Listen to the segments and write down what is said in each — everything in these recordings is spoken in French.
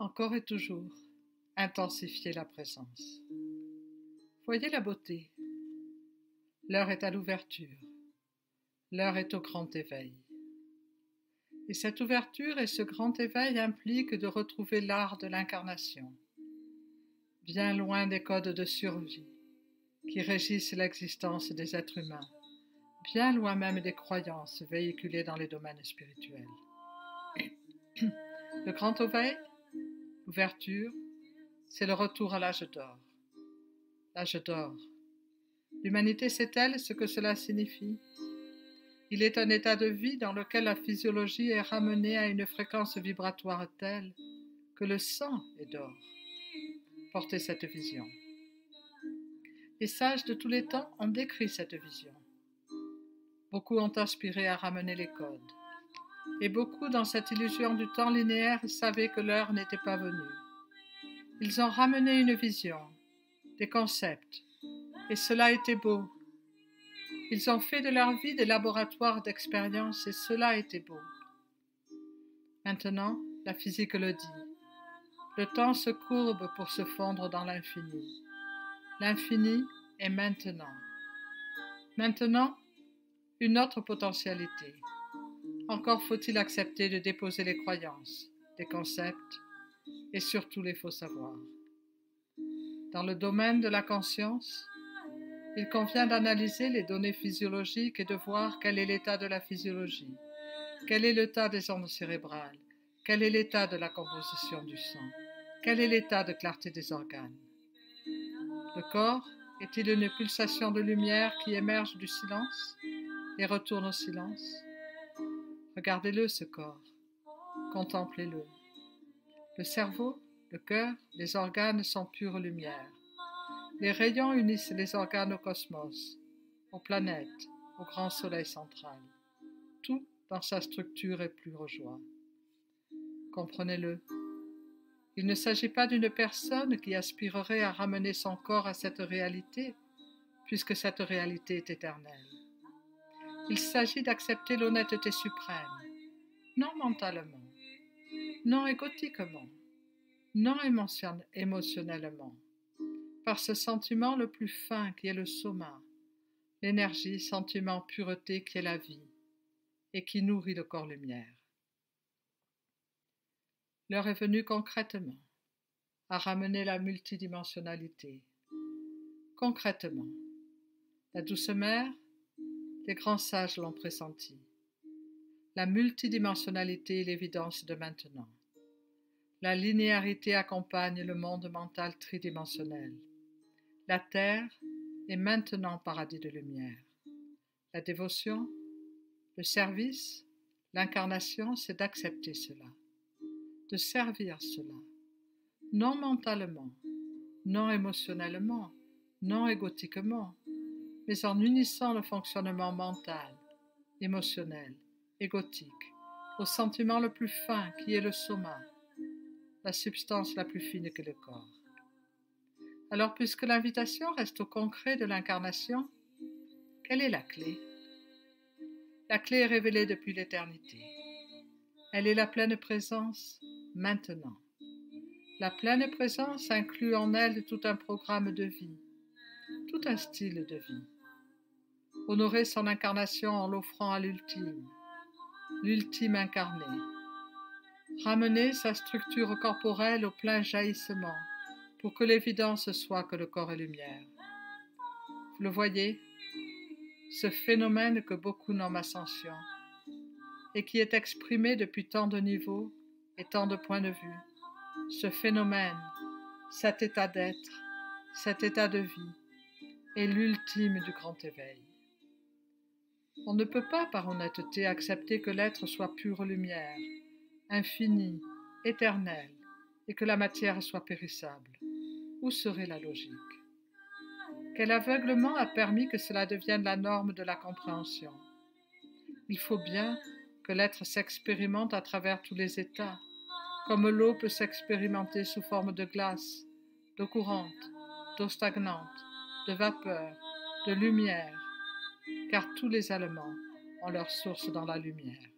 Encore et toujours, intensifiez la présence. Voyez la beauté. L'heure est à l'ouverture. L'heure est au grand éveil. Et cette ouverture et ce grand éveil impliquent de retrouver l'art de l'incarnation, bien loin des codes de survie qui régissent l'existence des êtres humains, bien loin même des croyances véhiculées dans les domaines spirituels. Le grand éveil, l'ouverture, c'est le retour à l'âge d'or. L'âge d'or. L'humanité sait-elle ce que cela signifie? Il est un état de vie dans lequel la physiologie est ramenée à une fréquence vibratoire telle que le sang est d'or. Portez cette vision. Les sages de tous les temps ont décrit cette vision. Beaucoup ont aspiré à ramener les codes. Et beaucoup, dans cette illusion du temps linéaire, savaient que l'heure n'était pas venue. Ils ont ramené une vision, des concepts, et cela était beau. Ils ont fait de leur vie des laboratoires d'expérience, et cela était beau. Maintenant, la physique le dit. Le temps se courbe pour se fondre dans l'infini. L'infini est maintenant. Maintenant, une autre potentialité. Encore faut-il accepter de déposer les croyances, les concepts et surtout les faux savoirs. Dans le domaine de la conscience, il convient d'analyser les données physiologiques et de voir quel est l'état de la physiologie, quel est l'état des ondes cérébrales, quel est l'état de la composition du sang, quel est l'état de clarté des organes. Le corps est-il une pulsation de lumière qui émerge du silence et retourne au silence? Regardez-le, ce corps, contemplez-le. Le cerveau, le cœur, les organes sont pure lumière. Les rayons unissent les organes au cosmos, aux planètes, au grand soleil central. Tout dans sa structure est pure joie. Comprenez-le. Il ne s'agit pas d'une personne qui aspirerait à ramener son corps à cette réalité, puisque cette réalité est éternelle. Il s'agit d'accepter l'honnêteté suprême, non mentalement, non égotiquement, non émotionnellement, par ce sentiment le plus fin qui est le soma, l'énergie, sentiment, pureté qui est la vie et qui nourrit le corps lumière. L'heure est venue concrètement à ramener la multidimensionnalité. Concrètement, la douce mère, les grands sages l'ont pressenti. La multidimensionnalité est l'évidence de maintenant. La linéarité accompagne le monde mental tridimensionnel. La terre est maintenant paradis de lumière. La dévotion, le service, l'incarnation, c'est d'accepter cela, de servir cela, non mentalement, non émotionnellement, non égotiquement, mais en unissant le fonctionnement mental, émotionnel, égotique, au sentiment le plus fin qui est le soma, la substance la plus fine que le corps. Alors, puisque l'invitation reste au concret de l'incarnation, quelle est la clé? La clé est révélée depuis l'éternité. Elle est la pleine présence maintenant. La pleine présence inclut en elle tout un programme de vie, tout un style de vie. Honorer son incarnation en l'offrant à l'ultime incarné. Ramener sa structure corporelle au plein jaillissement pour que l'évidence soit que le corps est lumière. Vous le voyez, ce phénomène que beaucoup nomment ascension et qui est exprimé depuis tant de niveaux et tant de points de vue, ce phénomène, cet état d'être, cet état de vie est l'ultime du grand éveil. On ne peut pas par honnêteté accepter que l'être soit pure lumière, infini, éternel, et que la matière soit périssable. Où serait la logique? Quel aveuglement a permis que cela devienne la norme de la compréhension? Il faut bien que l'être s'expérimente à travers tous les états, comme l'eau peut s'expérimenter sous forme de glace, d'eau courante, d'eau stagnante, de vapeur, de lumière, car tous les éléments ont leur source dans la lumière.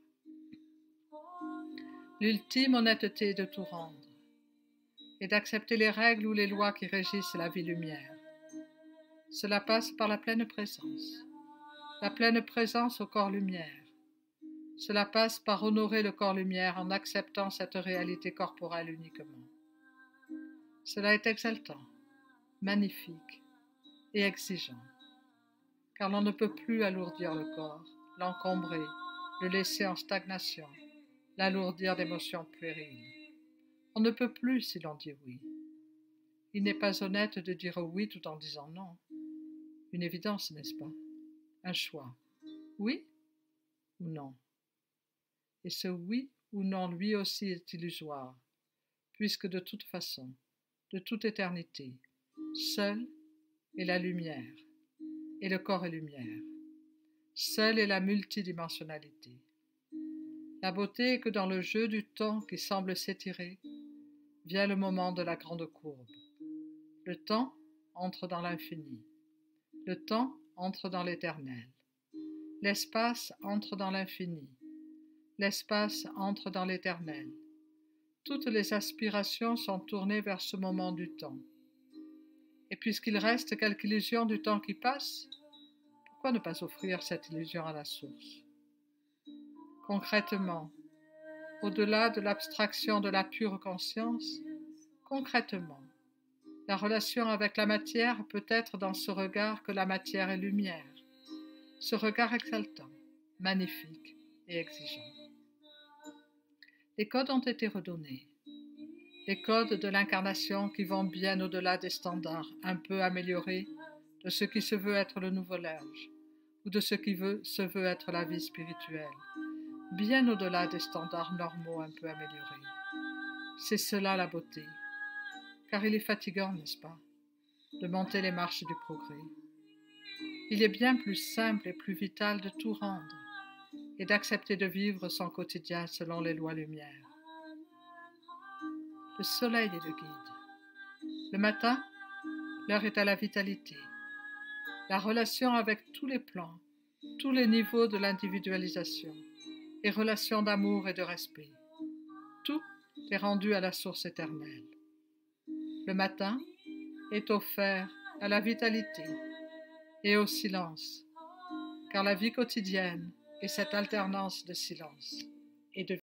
L'ultime honnêteté est de tout rendre. et d'accepter les règles ou les lois qui régissent la vie lumière. Cela passe par la pleine présence au corps lumière. Cela passe par honorer le corps lumière en acceptant cette réalité corporelle uniquement. Cela est exaltant, magnifique et exigeant, car l'on ne peut plus alourdir le corps, l'encombrer, le laisser en stagnation, l'alourdir d'émotions puériles. On ne peut plus si l'on dit oui. Il n'est pas honnête de dire oui tout en disant non. Une évidence, n'est-ce pas? Un choix. Oui ou non? Et ce oui ou non lui aussi est illusoire, puisque de toute façon, de toute éternité, seule est la lumière, et le corps est lumière. Seule est la multidimensionnalité. La beauté est que dans le jeu du temps qui semble s'étirer, vient le moment de la grande courbe. Le temps entre dans l'infini. Le temps entre dans l'éternel. L'espace entre dans l'infini. L'espace entre dans l'éternel. Toutes les aspirations sont tournées vers ce moment du temps. Et puisqu'il reste quelque illusion du temps qui passe, pourquoi ne pas offrir cette illusion à la source? Concrètement, au-delà de l'abstraction de la pure conscience, concrètement, la relation avec la matière peut être dans ce regard que la matière est lumière, ce regard exaltant, magnifique et exigeant. Les codes ont été redonnés, les codes de l'incarnation qui vont bien au-delà des standards un peu améliorés de ce qui se veut être le nouveau linge ou de ce qui se veut être la vie spirituelle, bien au-delà des standards normaux un peu améliorés. C'est cela la beauté, car il est fatigant, n'est-ce pas, de monter les marches du progrès. Il est bien plus simple et plus vital de tout rendre et d'accepter de vivre son quotidien selon les lois lumière. Le soleil est le guide. Le matin, l'heure est à la vitalité. La relation avec tous les plans, tous les niveaux de l'individualisation, et relations d'amour et de respect. Tout est rendu à la source éternelle. Le matin est offert à la vitalité et au silence, car la vie quotidienne est cette alternance de silence et de